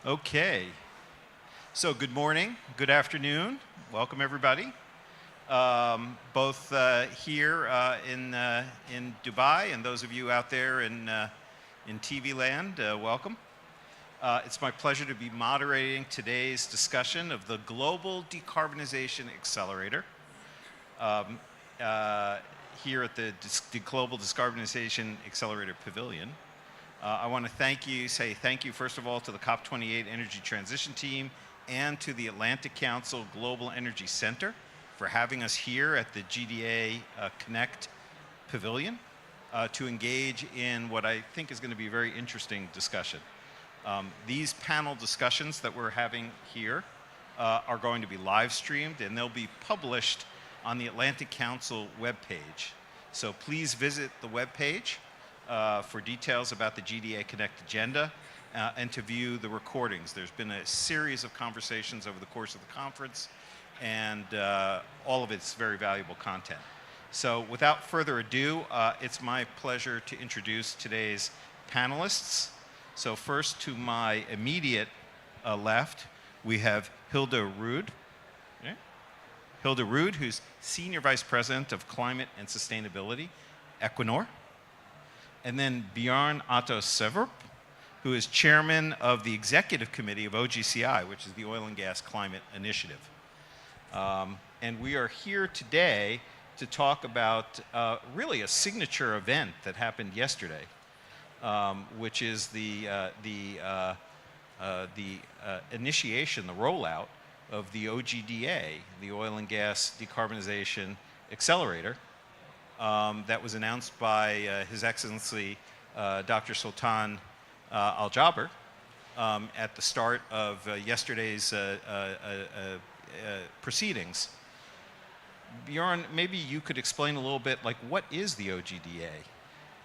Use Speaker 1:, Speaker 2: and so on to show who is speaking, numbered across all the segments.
Speaker 1: Okay, so good morning, good afternoon, welcome everybody. Both here in Dubai and those of you out there in TV land, welcome. It's my pleasure to be moderating today's discussion of the Global Decarbonization Accelerator here at the Global Decarbonization Accelerator Pavilion. I want to say thank you first of all to the COP28 Energy Transition Team and to the Atlantic Council Global Energy Center for having us here at the GDA Connect Pavilion to engage in what I think is going to be a very interesting discussion. These panel discussions that we're having here are going to be live streamed and they'll be published on the Atlantic Council webpage. So please visit the webpage for details about the GDA Connect agenda and to view the recordings. There's been a series of conversations over the course of the conference and all of it's very valuable content. So without further ado, it's my pleasure to introduce today's panelists. So first to my immediate left, we have Hilde Rood. Okay. Hilde Rood, who's Senior Vice President of Climate and Sustainability, Equinor. And then Bjorn Otto Sverdrup, who is Chairman of the Executive Committee of OGCI, which is the Oil and Gas Climate Initiative. And we are here today to talk about really a signature event that happened yesterday, which is the initiation, the rollout of the OGDA, the Oil and Gas Decarbonization Accelerator, that was announced by His Excellency Dr. Sultan Al Jaber at the start of yesterday's proceedings. Bjorn, maybe you could explain a little bit, like, what is the OGDA?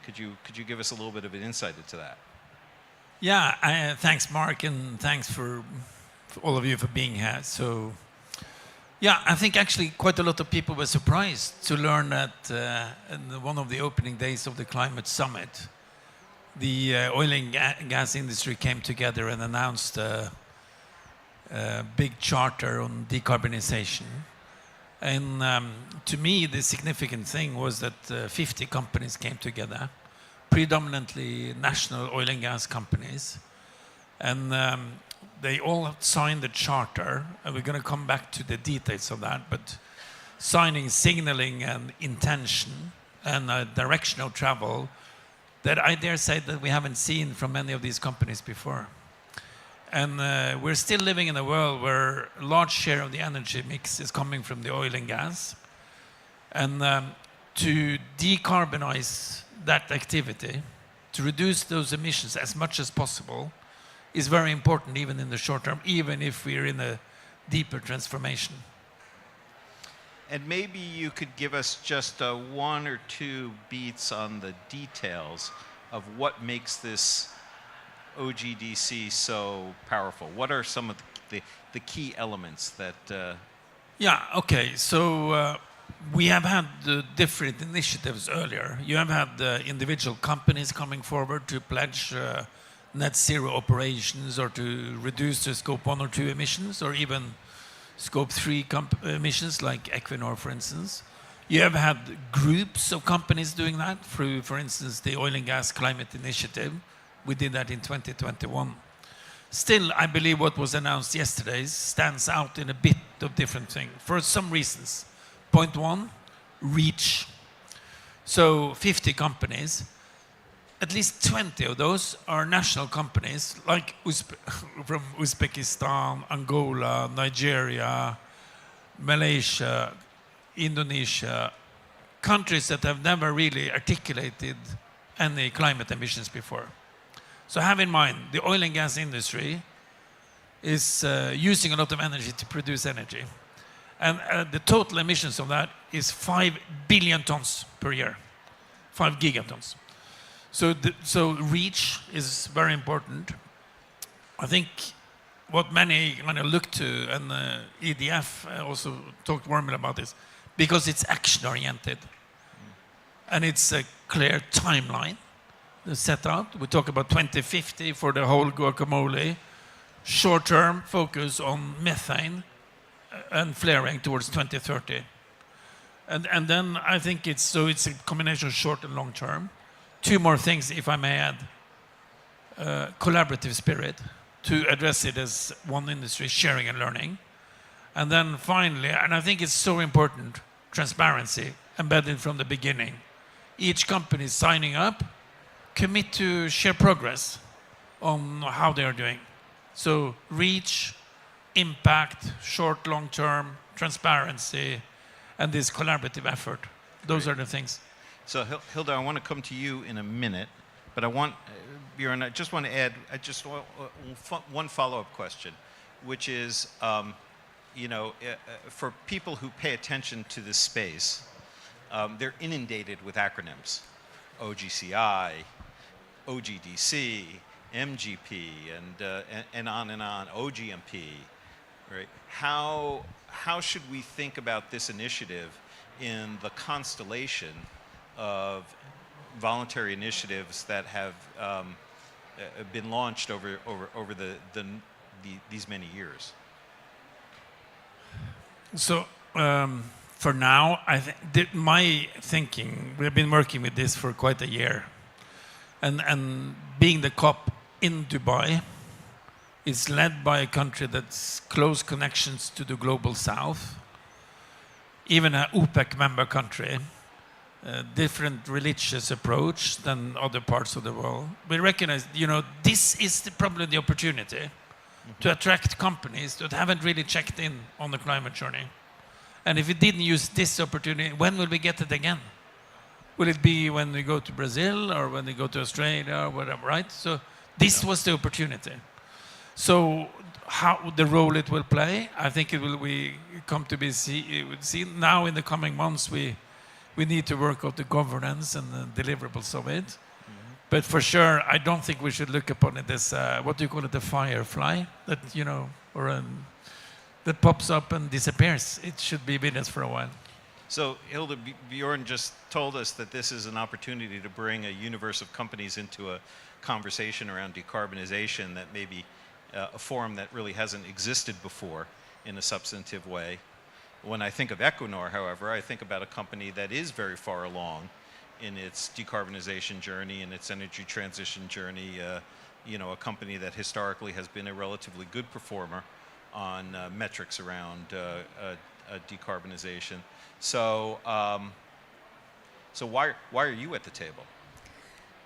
Speaker 1: Could you give us a little bit of an insight into that?
Speaker 2: Yeah, thanks, Mark, and thanks for all of you for being here. So, yeah, I think actually quite a lot of people were surprised to learn that in one of the opening days of the climate summit, the oil and gas industry came together and announced a big charter on decarbonization. And to me, the significant thing was that 50 companies came together, predominantly national oil and gas companies. And they all signed the charter, and we're going to come back to the details of that, but signaling an intention and a direction of travel that I dare say that we haven't seen from many of these companies before. And we're still living in a world where a large share of the energy mix is coming from the oil and gas. And to decarbonize that activity, to reduce those emissions as much as possible, is very important even in the short term, even if we're in a deeper transformation.
Speaker 1: And maybe you could give us just one or two beats on the details of what makes this OGDC so powerful. What are some of the key elements that...
Speaker 2: Yeah, okay. So we have had different initiatives earlier. You have had individual companies coming forward to pledge net zero operations or to reduce the scope 1 or 2 emissions, or even scope 3 emissions like Equinor, for instance. You have had groups of companies doing that through, for instance, the Oil and Gas Climate Initiative. We did that in 2021. Still, I believe what was announced yesterday stands out in a bit of different things for some reasons. Point one, reach. So 50 companies. At least 20 of those are national companies like from Uzbekistan, Angola, Nigeria, Malaysia, Indonesia, countries that have never really articulated any climate emissions before. So have in mind, the oil and gas industry is using a lot of energy to produce energy. And the total emissions of that is 5 billion tons per year, 5 gigatons. So reach is very important. I think what many kind of look to, and EDF also talked warmly about this, because it's action-oriented. And it's a clear timeline set out. We talk about 2050 for the whole guacamole, short-term focus on methane and flaring towards 2030. And then I think it's a combination of short and long term. Two more things, if I may add. Collaborative spirit to address it as one industry, sharing and learning. And then finally, and I think it's so important, transparency embedded from the beginning. Each company signing up, commit to share progress on how they are doing. So reach, impact, short, long term, transparency, and this collaborative effort. Those are the things.
Speaker 1: So Hilda, I want to come to you in a minute, but I want, Björn, I just want to add one follow-up question, which is, for people who pay attention to this space, they're inundated with acronyms, OGCI, OGDC, MGP, and on, OGMP, right? How should we think about this initiative in the constellation of voluntary initiatives that have been launched over these many years?
Speaker 2: So for now, my thinking, we've been working with this for quite a year, and being the COP in Dubai, it's led by a country that's close connections to the global south, even an OPEC member country, different religious approach than other parts of the world. We recognize, this is probably the opportunity to attract companies that haven't really checked in on the climate journey. And if we didn't use this opportunity, when will we get it again? Will it be when we go to Brazil or when we go to Australia or whatever, right? So this was the opportunity. So how the role it will play, I think we come to be seen. Now in the coming months, we need to work out the governance and the deliverables of it. But for sure, I don't think we should look upon it as, what do you call it, the firefly that, that pops up and disappears. It should be with us for a while.
Speaker 1: So Hilda, Björn just told us that this is an opportunity to bring a universe of companies into a conversation around decarbonization that may be a forum that really hasn't existed before in a substantive way. When I think of Equinor, however, I think about a company that is very far along in its decarbonization journey and its energy transition journey, a company that historically has been a relatively good performer on metrics around decarbonization. So why are you at the table?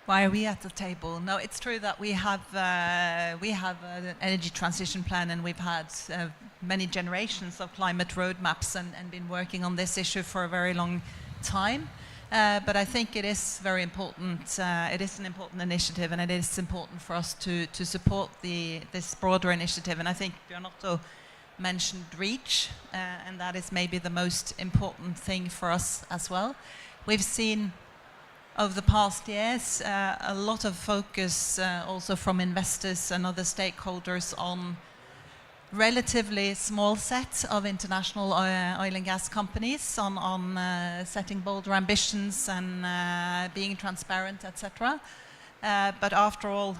Speaker 3: Why are we at the table? No, it's true that we have an energy transition plan, and we've had many generations of climate roadmaps and been working on this issue for a very long time. But I think it is very important. It is an important initiative, and it is important for us to support this broader initiative. And I think Björn Otto mentioned REACH, and that is maybe the most important thing for us as well. We've seen over the past years a lot of focus also from investors and other stakeholders on relatively small set of international oil and gas companies on setting bolder ambitions and being transparent, etc. But after all,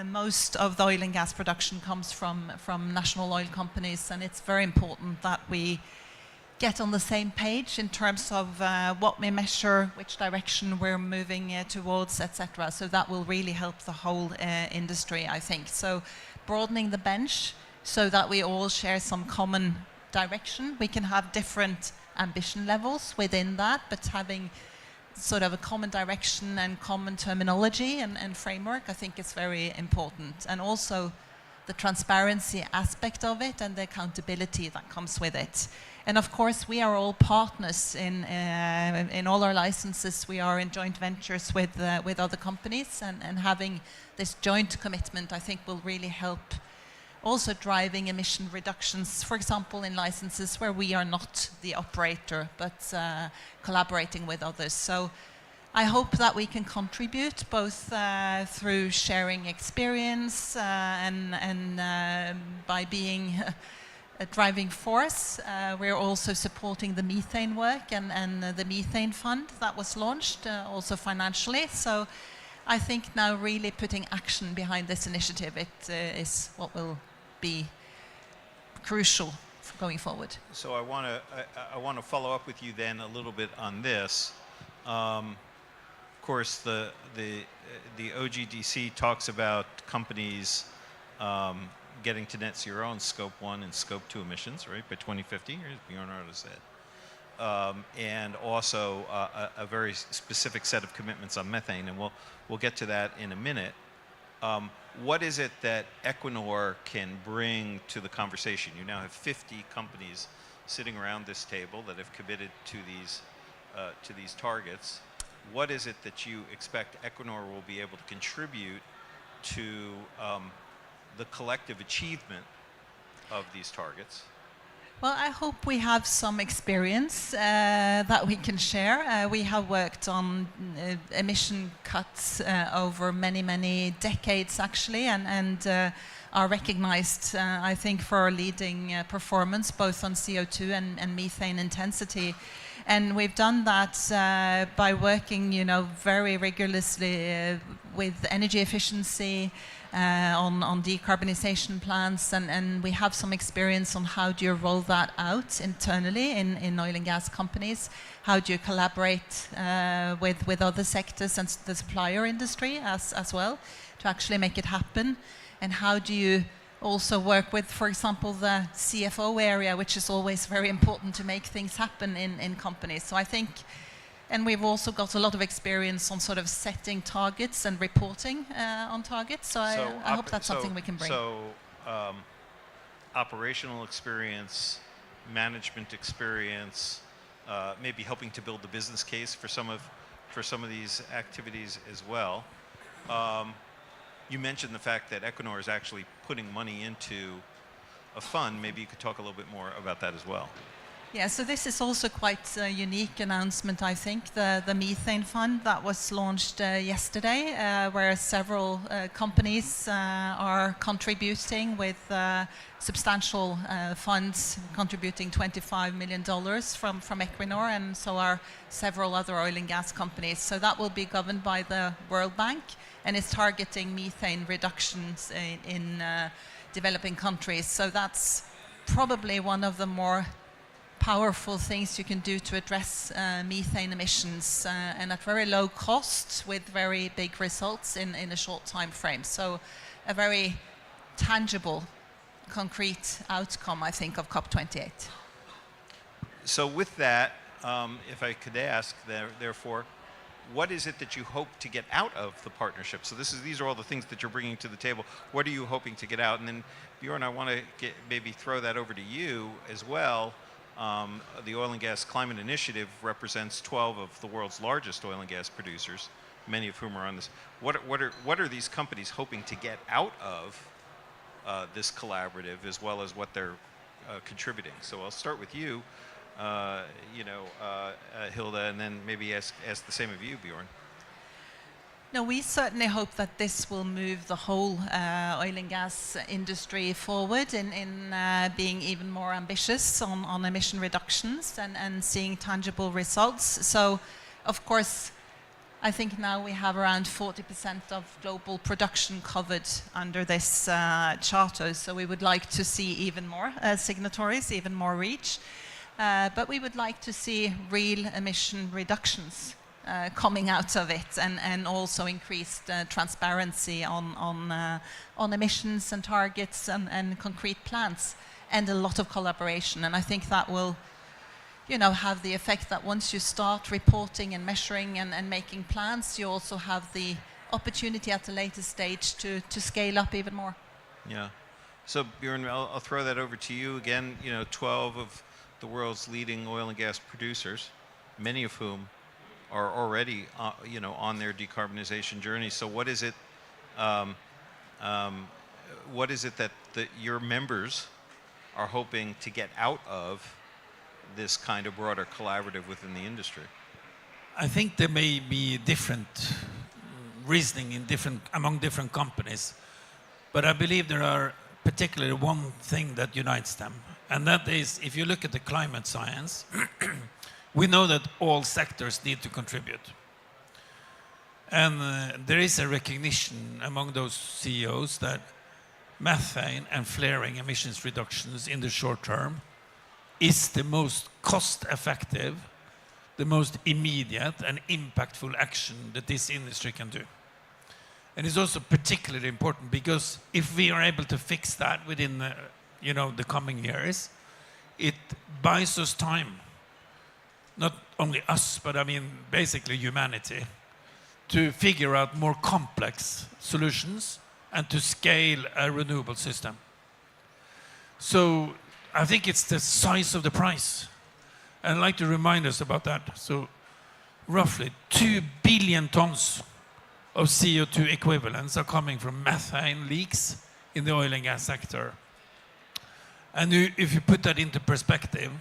Speaker 3: most of the oil and gas production comes from national oil companies, and it's very important that we get on the same page in terms of what we measure, which direction we're moving towards, etc. So that will really help the whole industry, I think. So broadening the bench so that we all share some common direction. We can have different ambition levels within that, but having sort of a common direction and common terminology and framework, I think is very important. And also the transparency aspect of it and the accountability that comes with it. And of course, we are all partners in all our licenses. We are in joint ventures with other companies, and having this joint commitment, I think, will really help also driving emission reductions, for example, in licenses where we are not the operator, but collaborating with others. So I hope that we can contribute both through sharing experience and by being a driving force. We're also supporting the methane work and the methane fund that was launched also financially. So I think now really putting action behind this initiative, it is what will be crucial for going forward.
Speaker 1: So I want to follow up with you then a little bit on this. Of course, the OGDC talks about companies getting to net zero on scope 1 and scope 2 emissions, right, by 2050, as Bjorn said. And also a very specific set of commitments on methane, and we'll get to that in a minute. What is it that Equinor can bring to the conversation? You now have 50 companies sitting around this table that have committed to these targets. What is it that you expect Equinor will be able to contribute to the collective achievement of these targets?
Speaker 3: Well, I hope we have some experience that we can share. We have worked on emission cuts over many, many decades, actually, and are recognized, I think, for our leading performance, both on CO2 and methane intensity. And we've done that by working, very rigorously with energy efficiency, on decarbonization plans, and we have some experience on how do you roll that out internally in oil and gas companies. How do you collaborate with other sectors and the supplier industry as well to actually make it happen? And how do you also work with, for example, the CFO area, which is always very important to make things happen in companies. So I think, and we've also got a lot of experience on sort of setting targets and reporting on targets. So I hope that's something we can bring.
Speaker 1: So operational experience, management experience, maybe helping to build the business case for some of these activities as well. You mentioned the fact that Equinor is actually putting money into a fund. Maybe you could talk a little bit more about that as well.
Speaker 3: Yeah, so this is also quite a unique announcement, I think, the methane fund that was launched yesterday, where several companies are contributing with substantial funds, contributing $25 million from Equinor, and so are several other oil and gas companies. So that will be governed by the World Bank, and is targeting methane reductions in developing countries. So that's probably one of the more powerful things you can do to address methane emissions, and at very low cost with very big results in a short time frame. So a very tangible, concrete outcome, I think, of COP28.
Speaker 1: So with that, if I could ask, therefore, what is it that you hope to get out of the partnership? So these are all the things that you're bringing to the table. What are you hoping to get out? And then, Bjorn, I want to maybe throw that over to you as well. The Oil and Gas Climate Initiative represents 12 of the world's largest oil and gas producers, many of whom are on this. What are these companies hoping to get out of this collaborative, as well as what they're contributing? So I'll start with you, Hilda, and then maybe ask the same of you, Bjorn.
Speaker 3: No, we certainly hope that this will move the whole oil and gas industry forward in being even more ambitious on emission reductions and seeing tangible results. So, of course, I think now we have around 40% of global production covered under this charter. So we would like to see even more signatories, even more reach. But we would like to see real emission reductions coming out of it, and also increased transparency on emissions and targets and concrete plans, and a lot of collaboration. And I think that will, have the effect that once you start reporting and measuring and making plans, you also have the opportunity at a later stage to scale up even more.
Speaker 1: Yeah. So Bjorn, I'll throw that over to you again. 12 of the world's leading oil and gas producers, many of whom are already, on their decarbonization journey. So what is it? What is it that your members are hoping to get out of this kind of broader collaborative within the industry?
Speaker 2: I think there may be different reasoning among different companies, but I believe there are particularly one thing that unites them, and that is, if you look at the climate science, we know that all sectors need to contribute. And there is a recognition among those CEOs that methane and flaring emissions reductions in the short term is the most cost-effective, the most immediate and impactful action that this industry can do. And it's also particularly important because if we are able to fix that within the coming years, it buys us time, not only us, but I mean basically humanity, to figure out more complex solutions and to scale a renewable system. So I think it's the size of the price. And I'd like to remind us about that. So roughly 2 billion tons of CO2 equivalents are coming from methane leaks in the oil and gas sector. And if you put that into perspective,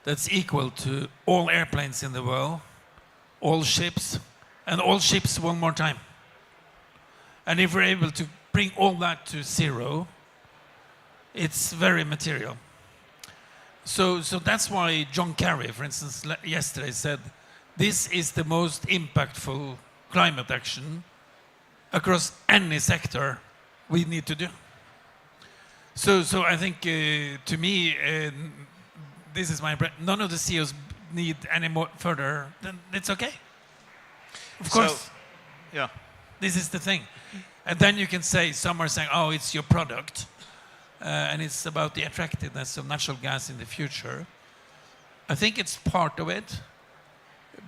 Speaker 2: that's equal to all airplanes in the world, all ships, and all ships one more time. And if we're able to bring all that to zero, it's very material. So that's why John Kerry, for instance, yesterday said, this is the most impactful climate action across any sector we need to do. So I think, to me, this is my impression. None of the CEOs need any more further, then it's okay. Of course.
Speaker 1: So, yeah.
Speaker 2: This is the thing. And then you can say, some are saying, oh, it's your product. And it's about the attractiveness of natural gas in the future. I think it's part of it.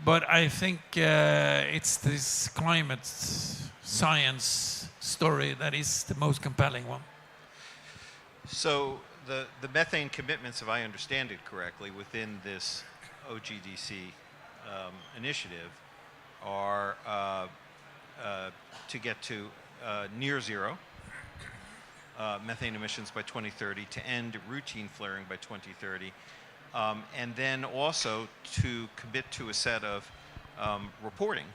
Speaker 2: But I think it's this climate science story that is the most compelling one.
Speaker 1: So the methane commitments, if I understand it correctly, within this OGDC initiative are to get to near zero methane emissions by 2030, to end routine flaring by 2030, and then also to commit to a set of reporting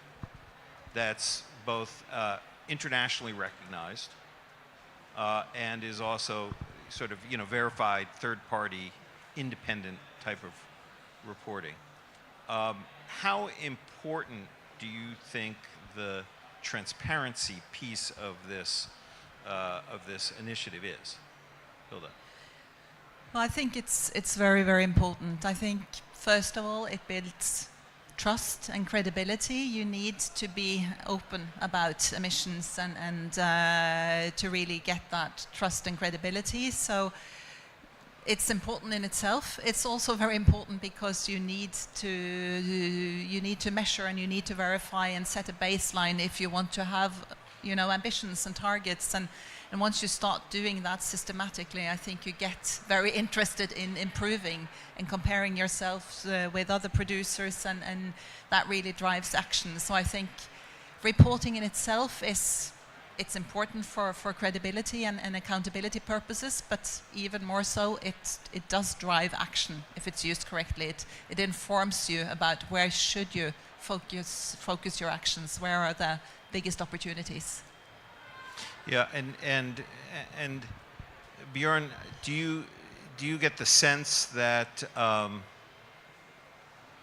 Speaker 1: that's both internationally recognized and is also sort of verified third-party independent type of reporting. How important do you think the transparency piece of this initiative is, Hilda?
Speaker 3: Well, I think it's very, very important. I think, first of all, it builds trust and credibility. You need to be open about emissions and to really get that trust and credibility. So it's important in itself. It's also very important because you need to measure and you need to verify and set a baseline if you want to have ambitions and targets. And once you start doing that systematically, I think you get very interested in improving and comparing yourself with other producers, and that really drives action. So I think reporting in itself it's important for credibility and accountability purposes, but even more so, it does drive action if it's used correctly. It informs you about where should you focus your actions, where are the biggest opportunities.
Speaker 1: Yeah, and Bjorn, do you get the sense that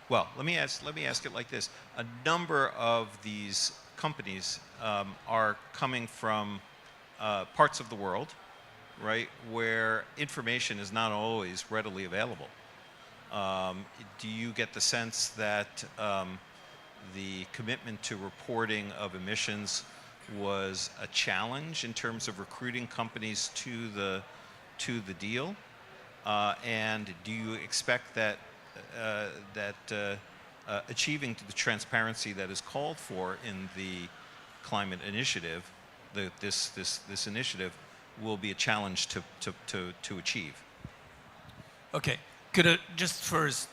Speaker 1: well, let me ask it like this: a number of these companies are coming from parts of the world, right, where information is not always readily available. Do you get the sense that the commitment to reporting of emissions was a challenge in terms of recruiting companies to the deal? And do you expect that achieving the transparency that is called for in the climate initiative, this initiative, will be a challenge to achieve?
Speaker 2: Okay, could I just first,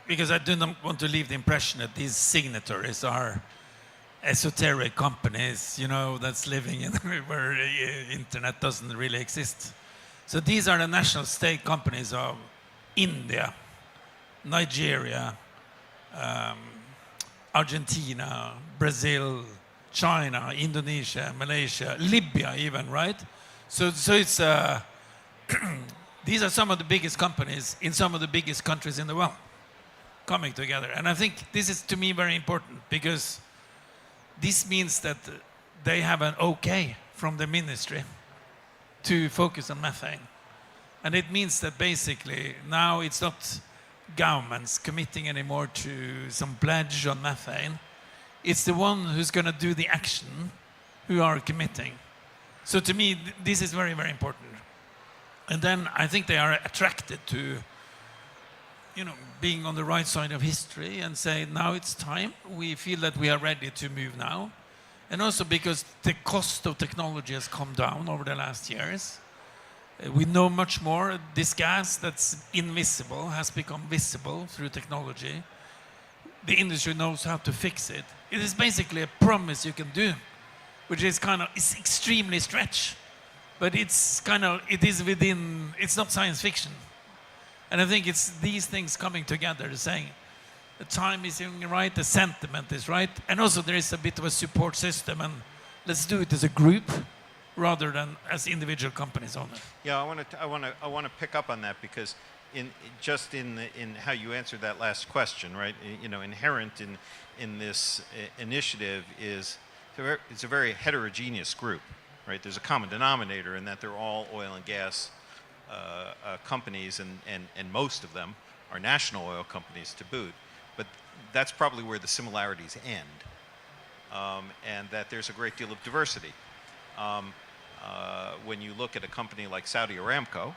Speaker 2: because I do not want to leave the impression that these signatories are esoteric companies, that's living in where internet doesn't really exist. So these are the national state companies of India, Nigeria, Argentina, Brazil, China, Indonesia, Malaysia, Libya even, right? So it's these are some of the biggest companies in some of the biggest countries in the world coming together. And I think this is, to me, very important, because this means that they have an okay from the ministry to focus on methane. And it means that basically now it's not governments committing anymore to some pledge on methane. It's the one who's going to do the action who are committing. So to me, this is very, very important. And then I think they are attracted to, you know, being on the right side of history and say, now it's time. We feel that we are ready to move now. And also because the cost of technology has come down over the last years. We know much more. This gas that's invisible has become visible through technology. The industry knows how to fix it. It is basically a promise you can do, which is kind of, it's extremely stretched, but it's kind of, it is within, it's not science fiction. And I think it's these things coming together, saying the time is right, the sentiment is right, and also there is a bit of a support system, and let's do it as a group rather than as individual companies only.
Speaker 1: Yeah, I want to pick up on that, because in how you answered that last question, right? You know, inherent in this initiative is it's a very heterogeneous group, right? There's a common denominator in that they're all oil and gas companies, and most of them are national oil companies to boot. But that's probably where the similarities end, and that there's a great deal of diversity. When you look at a company like Saudi Aramco,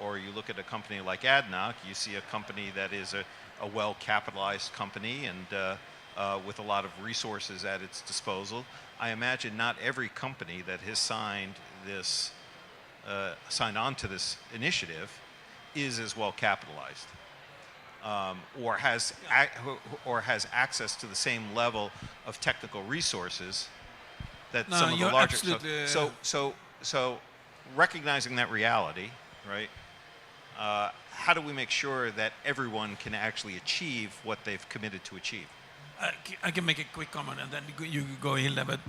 Speaker 1: or you look at a company like ADNOC, you see a company that is a well-capitalized company and with a lot of resources at its disposal. I imagine not every company that has signed on to this initiative is as well capitalized, or has access to the same level of technical resources that some of the larger. So recognizing that reality, right? How do we make sure that everyone can actually achieve what they've committed to achieve?
Speaker 2: I can make a quick comment, and then you go, Hilde. But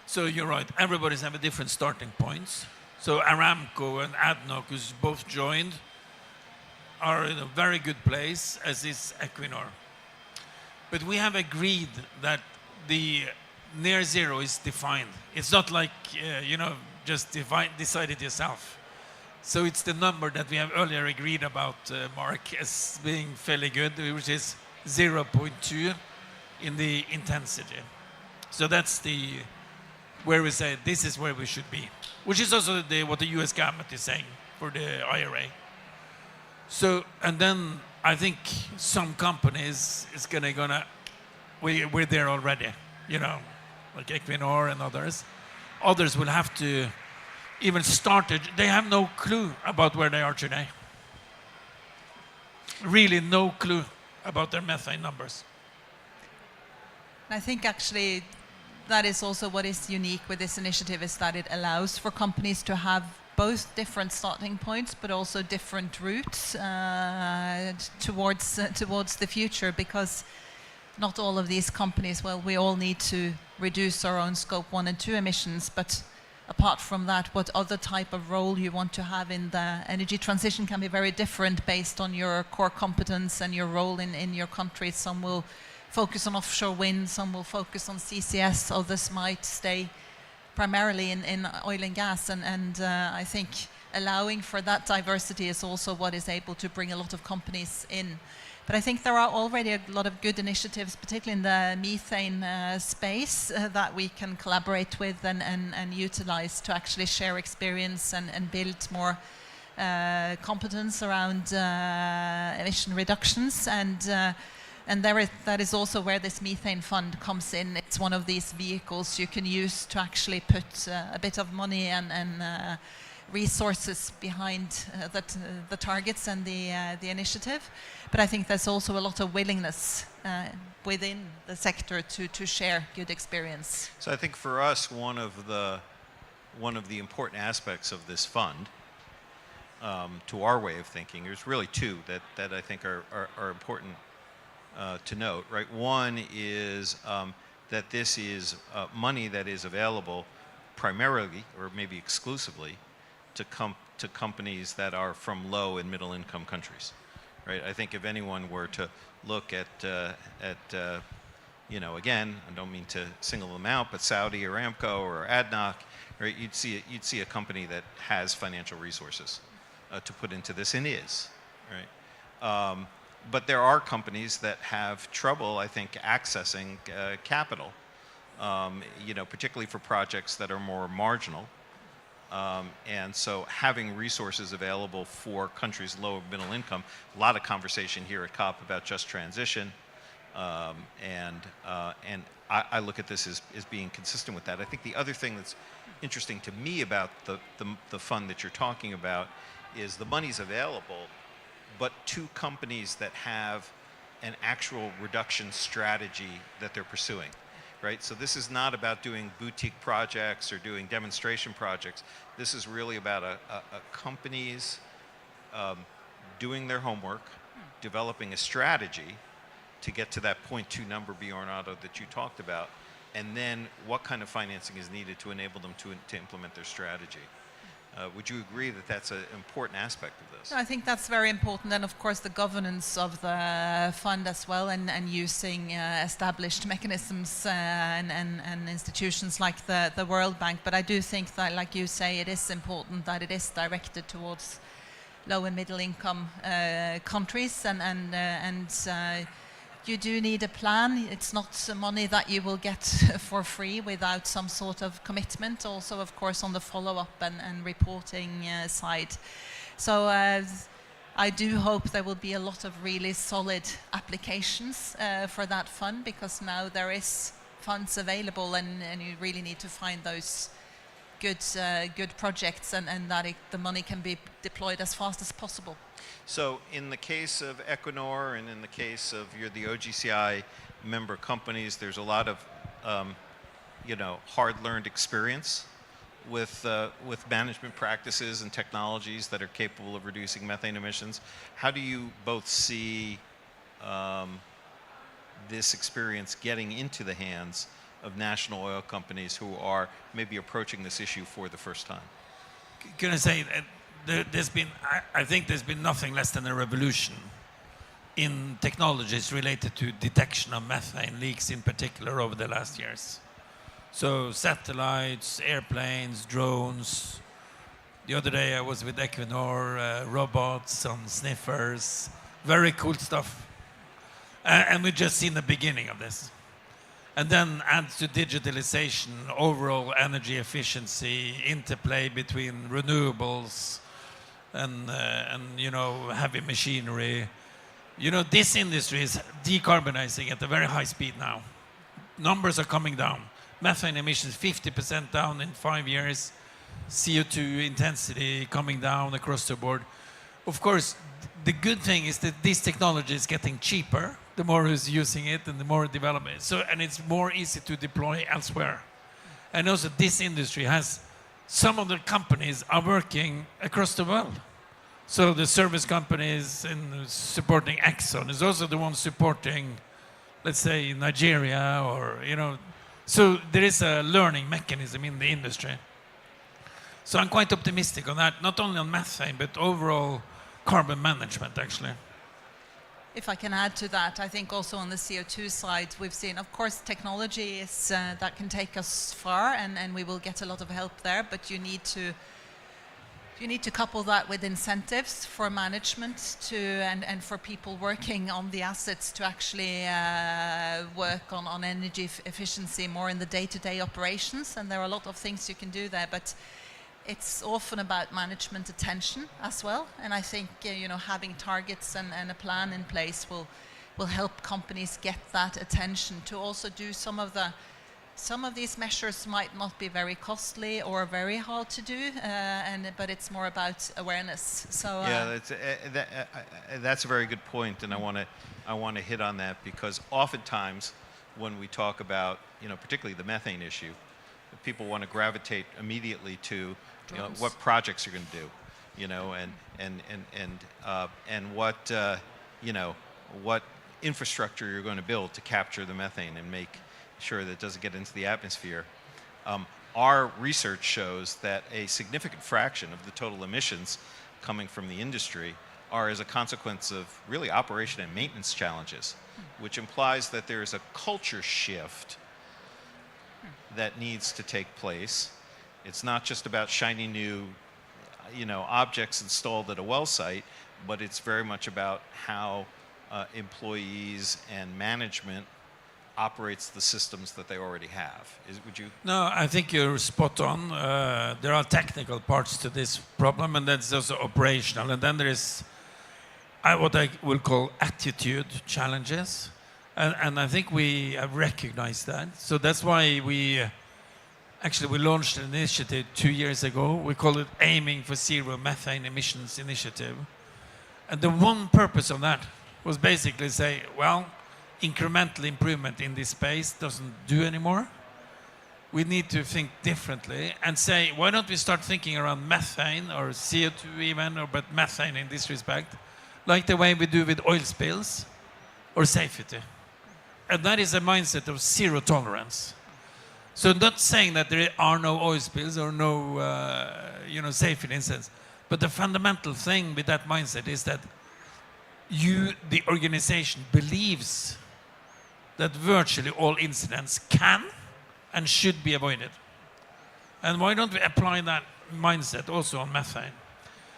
Speaker 2: so you're right. Everybody's have a different starting points. So Aramco and ADNOC, who's both joined, are in a very good place, as is Equinor. But we have agreed that the near zero is defined. It's not like you know, just decide it yourself. So it's the number that we have earlier agreed about, Mark, as being fairly good, which is 0.2 in the intensity. So that's where we say this is where we should be, which is also what the US government is saying for the IRA. So, and then I think some companies is we're there already, you know, like Equinor and others. Others will have to even start it. They have no clue about where they are today. Really no clue about their methane numbers.
Speaker 3: I think actually that is also what is unique with this initiative, is that it allows for companies to have both different starting points, but also different routes towards the future, because not all of these companies, well, we all need to reduce our own scope 1 and 2 emissions, but apart from that, what other type of role you want to have in the energy transition can be very different based on your core competence and your role in your country. Some will focus on offshore wind, some will focus on CCS, others might stay primarily in oil and gas, and I think allowing for that diversity is also what is able to bring a lot of companies in. But I think there are already a lot of good initiatives, particularly in the methane space, that we can collaborate with and utilize to actually share experience and build more competence around emission reductions. And that is also where this methane fund comes in. It's one of these vehicles you can use to actually put a bit of money and resources behind the targets and the initiative. But I think there's also a lot of willingness within the sector to share good experience.
Speaker 1: So I think for us, one of the important aspects of this fund, to our way of thinking, there's really two that I think are important to note, right? One is that this is money that is available primarily, or maybe exclusively, to companies that are from low and middle income countries, right? I think if anyone were to look at again, I don't mean to single them out, but Saudi Aramco or ADNOC, right? You'd see a company that has financial resources to put into this, and is, right? But there are companies that have trouble, I think, accessing capital, particularly for projects that are more marginal. And so having resources available for countries low middle income, a lot of conversation here at COP about just transition. And I look at this as being consistent with that. I think the other thing that's interesting to me about the fund that you're talking about is the money's available, but to companies that have an actual reduction strategy that they're pursuing. Right? So this is not about doing boutique projects or doing demonstration projects. This is really about a companies doing their homework, developing a strategy to get to that 0.2 number, Bjornado, that you talked about, and then what kind of financing is needed to enable them to implement their strategy. Would you agree that that's an important aspect of this?
Speaker 3: I think that's very important, and of course the governance of the fund as well, and using established mechanisms and institutions like the World Bank. But I do think that, like you say, it is important that it is directed towards low and middle income countries, and you do need a plan. It's not money that you will get for free without some sort of commitment. Also, of course, on the follow-up and reporting side. So I do hope there will be a lot of really solid applications for that fund, because now there is funds available, and you really need to find those good projects, and that the money can be deployed as fast as possible.
Speaker 1: So in the case of Equinor and in the case of the OGCI member companies, there's a lot of hard-learned experience with management practices and technologies that are capable of reducing methane emissions. How do you both see this experience getting into the hands of national oil companies who are maybe approaching this issue for the first time?
Speaker 2: Can I say I think there's been nothing less than a revolution in technologies related to detection of methane leaks in particular over the last years. So satellites, airplanes, drones. The other day I was with Equinor, robots on sniffers, very cool stuff. And we've just seen the beginning of this. And then add to digitalization, overall energy efficiency, interplay between renewables and heavy machinery. This industry is decarbonizing at a very high speed now. Numbers are coming down. Methane emissions 50% down in 5 years. CO2 intensity coming down across the board. Of course, the good thing is that this technology is getting cheaper the more who's using it and the more development. So, and it's more easy to deploy elsewhere. And also this industry has, some of the companies are working across the world. So the service companies in supporting Exxon is also the one supporting, let's say, Nigeria or, so there is a learning mechanism in the industry. So I'm quite optimistic on that, not only on methane, but overall carbon management, actually.
Speaker 3: If I can add to that, I think also on the CO2 side, we've seen, of course, technology is that can take us far, and we will get a lot of help there. But you need to couple that with incentives for management and for people working on the assets to actually work on energy efficiency more in the day-to-day operations. And there are a lot of things you can do there, but it's often about management attention as well, and I think having targets and a plan in place will help companies get that attention to also do some of these measures might not be very costly or very hard to do, but it's more about awareness. So
Speaker 1: yeah, that's a very good point, and I want to hit on that, because oftentimes when we talk about particularly the methane issue, people want to gravitate immediately to what projects you're going to do, and what infrastructure you're going to build to capture the methane and make sure that it doesn't get into the atmosphere. Our research shows that a significant fraction of the total emissions coming from the industry are as a consequence of really operation and maintenance challenges, which implies that there is a culture shift that needs to take place. It's not just about shiny new, objects installed at a well site, but it's very much about how employees and management operates the systems that they already have. Would you?
Speaker 2: No, I think you're spot on. There are technical parts to this problem, and that's also operational. And then there is what I will call attitude challenges. And I think we have recognized that. So that's why we launched an initiative 2 years ago. We call it Aiming for Zero Methane Emissions Initiative. And the one purpose of that was basically say, well, incremental improvement in this space doesn't do anymore. We need to think differently and say, why don't we start thinking around methane or CO2 even, but methane in this respect, like the way we do with oil spills or safety. And that is a mindset of zero tolerance. So not saying that there are no oil spills or no safety incidents, but the fundamental thing with that mindset is that the organization believes that virtually all incidents can and should be avoided. And why don't we apply that mindset also on methane?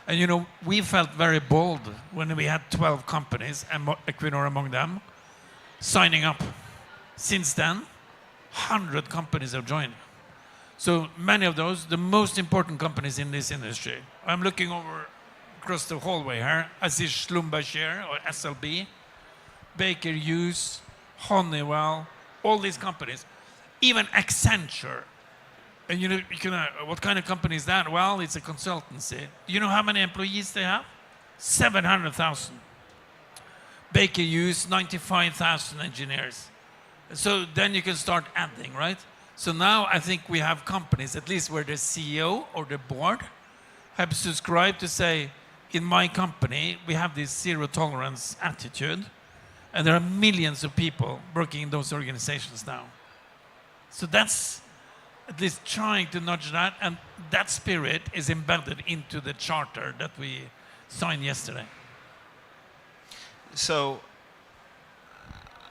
Speaker 2: And we felt very bold when we had 12 companies, and Equinor among them, signing up. Since then, 100 companies have joined. So many of those, the most important companies in this industry. I'm looking over across the hallway here. I see Schlumberger or SLB, Baker Hughes, Honeywell, all these companies, even Accenture. And what kind of company is that? Well, it's a consultancy. You know how many employees they have? 700,000. Baker Hughes, 95,000 engineers. So then you can start adding, right? So now I think we have companies, at least where the CEO or the board have subscribed to say, in my company, we have this zero tolerance attitude, and there are millions of people working in those organizations now. So that's at least trying to nudge that, and that spirit is embedded into the charter that we signed yesterday.
Speaker 1: So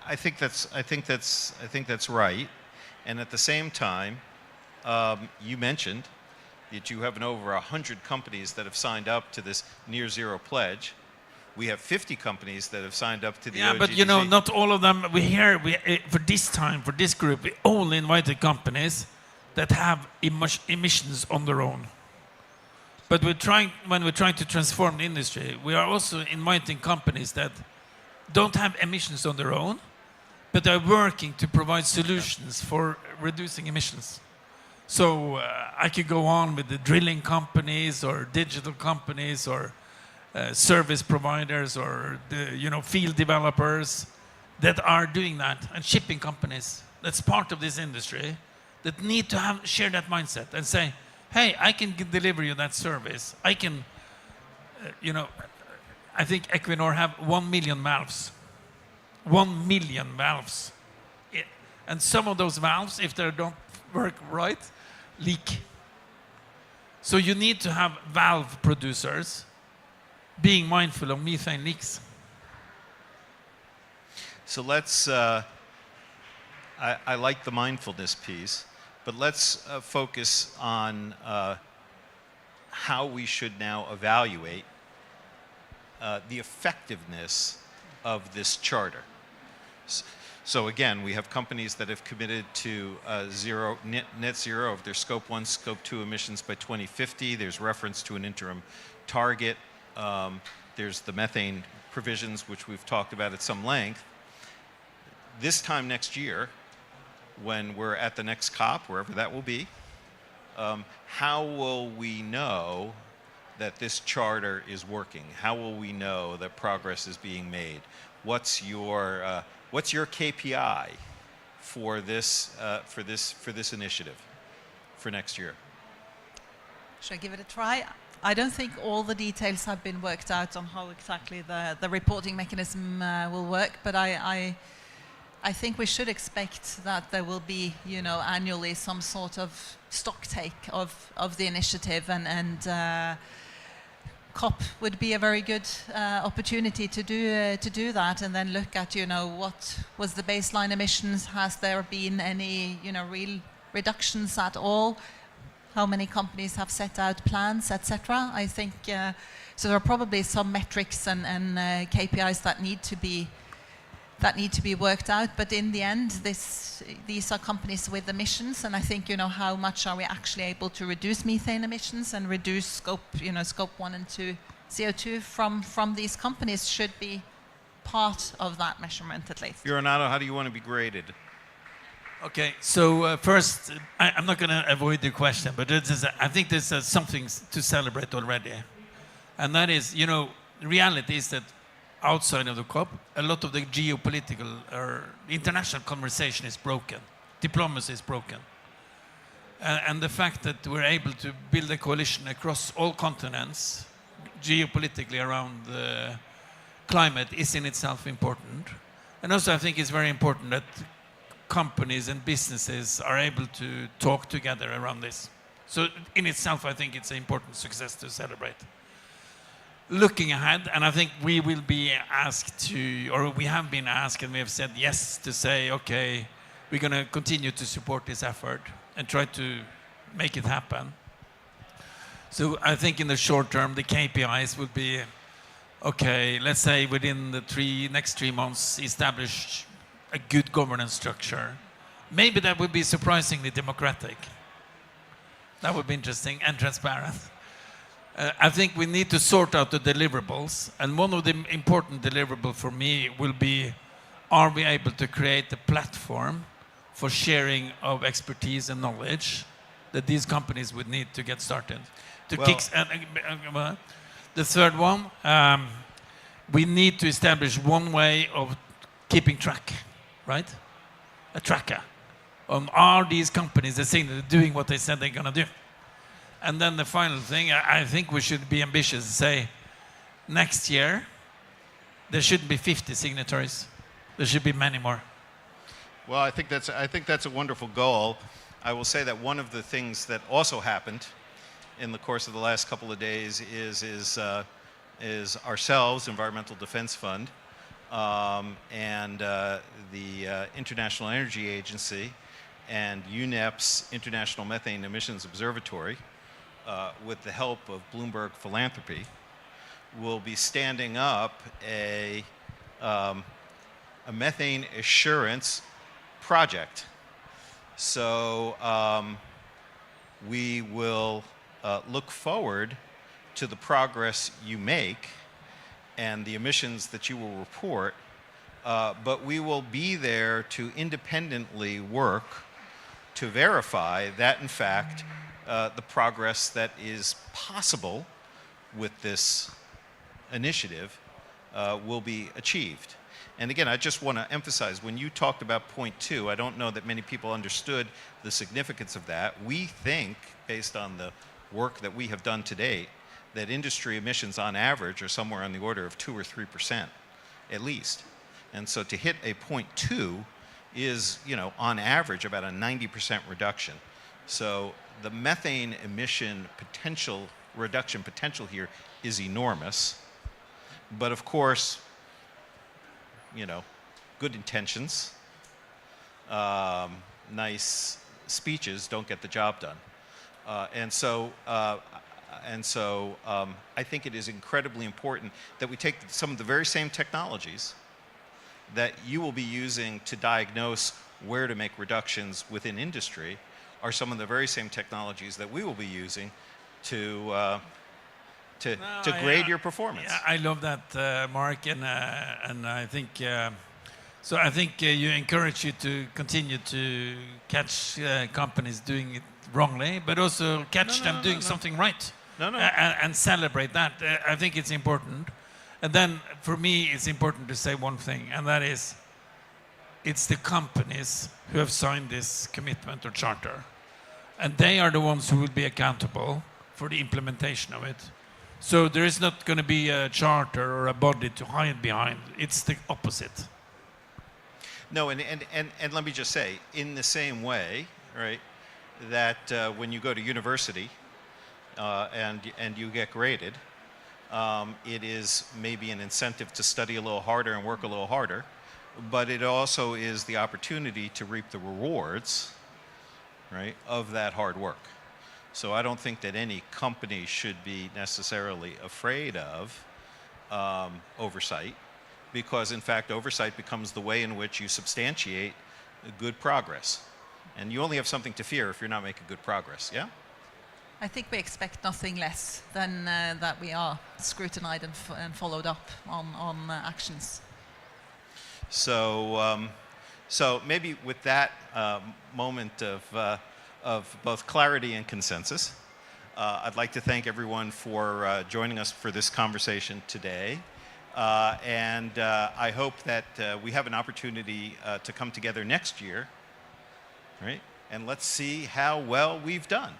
Speaker 1: I think that's right. And at the same time, you mentioned that you have over 100 companies that have signed up to this near zero pledge. We have 50 companies that have signed up to the OGDA.
Speaker 2: But not all of them. For this group, we only invited companies that have emissions on their own. But when we're trying to transform the industry, we are also inviting companies that don't have emissions on their own, but are working to provide solutions for reducing emissions. So I could go on with the drilling companies or digital companies or service providers or the field developers that are doing that, and shipping companies that's part of this industry that need to share that mindset and say, hey, I can deliver you that service. I can, I think Equinor have 1 million valves. 1 million valves. And some of those valves, if they don't work right, leak. So you need to have valve producers being mindful of methane leaks.
Speaker 1: So let's, I like the mindfulness piece, but let's focus on how we should now evaluate the effectiveness of this charter. So again, we have companies that have committed to net zero of their Scope 1, Scope 2 emissions by 2050. There's reference to an interim target. There's the methane provisions, which we've talked about at some length. This time next year, when we're at the next COP, wherever that will be, how will we know that this charter is working? How will we know that progress is being made? What's your KPI for this initiative for next year?
Speaker 3: Should I give it a try? I don't think all the details have been worked out on how exactly the reporting mechanism will work, but I think we should expect that there will be, annually some sort of stock take of the initiative and COP would be a very good opportunity to do that, and then look at, you know, what was the baseline emissions? Has there been any, you know, real reductions at all? How many companies have set out plans, etc.? I think so. There are probably some metrics and KPIs that need to be worked out. But in the end, these are companies with emissions, and I think, you know, how much are we actually able to reduce methane emissions and reduce scope 1 and 2 CO2 from these companies should be part of that measurement at least.
Speaker 1: Renato, how do you want to be graded?
Speaker 2: Okay, so first, I'm not going to avoid the question, but I think there's something to celebrate already. And that is, you know, the reality is that outside of the COP, a lot of the geopolitical or international conversation is broken. Diplomacy is broken. And the fact that we're able to build a coalition across all continents, geopolitically around the climate, is in itself important. And also I think it's very important that companies and businesses are able to talk together around this. So in itself, I think it's an important success to celebrate. Looking ahead, and I think we will be asked to, or we have been asked, and we have said yes to say, okay, we're going to continue to support this effort and try to make it happen. So I think in the short term, the KPIs would be, okay, let's say within the next 3 months, establish a good governance structure. Maybe that would be surprisingly democratic. That would be interesting and transparent. I think we need to sort out the deliverables, and one of the important deliverables for me will be, are we able to create a platform for sharing of expertise and knowledge that these companies would need to get started? The third one, we need to establish one way of keeping track, right? A tracker on are these companies doing what they said they're going to do. And then the final thing, I think we should be ambitious and say, next year, there shouldn't be 50 signatories. There should be many more.
Speaker 1: Well, I think that's a wonderful goal. I will say that one of the things that also happened in the course of the last couple of days is ourselves, Environmental Defense Fund, and the International Energy Agency, and UNEP's International Methane Emissions Observatory, with the help of Bloomberg Philanthropy, will be standing up a methane assurance project. So we will look forward to the progress you make and the emissions that you will report, but we will be there to independently work to verify that, in fact, the progress that is possible with this initiative will be achieved. And again, I just want to emphasize, when you talked about point 2, I don't know that many people understood the significance of that. We think, based on the work that we have done to date, that industry emissions on average are somewhere on the order of 2 or 3% at least. And so to hit a point 2 is, you know, on average about a 90% reduction. So the methane emission reduction potential here is enormous. But of course, you know, good intentions, nice speeches don't get the job done. And so I think it is incredibly important that we take some of the very same technologies that you will be using to diagnose where to make reductions within industry are some of the very same technologies that we will be using to grade your performance.
Speaker 2: Yeah, I love that, Mark, and I think so. I think you encourage you to continue to catch companies doing it wrongly, but also catch them doing something right. And celebrate that. I think it's important. And then for me, it's important to say one thing, and that is, it's the companies who have signed this commitment or charter. And they are the ones who will be accountable for the implementation of it. So there is not going to be a charter or a body to hide behind. It's the opposite.
Speaker 1: No, and let me just say, in the same way, right, that when you go to university and you get graded, It is maybe an incentive to study a little harder and work a little harder, but it also is the opportunity to reap the rewards, right, of that hard work. So I don't think that any company should be necessarily afraid of oversight, because in fact oversight becomes the way in which you substantiate good progress. And you only have something to fear if you're not making good progress, yeah?
Speaker 3: I think we expect nothing less than that we are scrutinized and followed up on actions.
Speaker 1: So, so maybe with that moment of both clarity and consensus, I'd like to thank everyone for joining us for this conversation today. And I hope that we have an opportunity to come together next year, right? And let's see how well we've done.